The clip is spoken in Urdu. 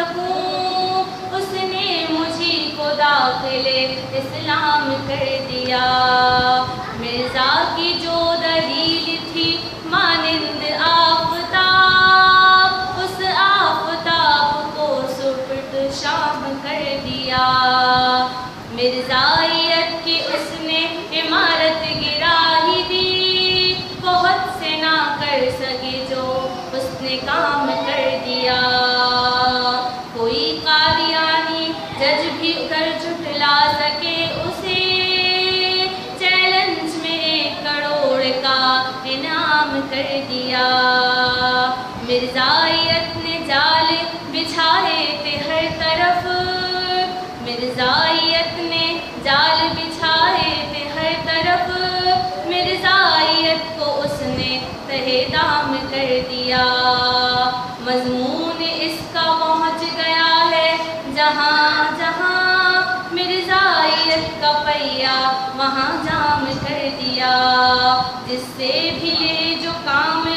سکوں اس نے مجھے کو داخل اسلام کر دیا۔ مرزا کی جو دلیل تھی مانند آفتاب، اس آفتاب کو سپرد شام کر دیا۔ مرزائیت کی اس نے عمارت گرا ہی دی، بہت سے نہ کر سکے جو اس نے کام کر دیا۔ کوئی قادیانی جج بھی کر جھٹلا سکے اسے، چیلنج میں 1 کروڑ کا انعام کر دیا۔ مرزائیت نے جال بچھائے تھے ہر طرف، مرزائیت نے جال بچھائے تھے ہر طرف، مرزائیت کو اس نے تہہ دام کر دیا۔ مضمون اس کا پہنچ گیا ہے جہاں جہاں، مرزائیت کا پہیہ وہاں جام کر دیا۔ جس سے بھی لے جو کام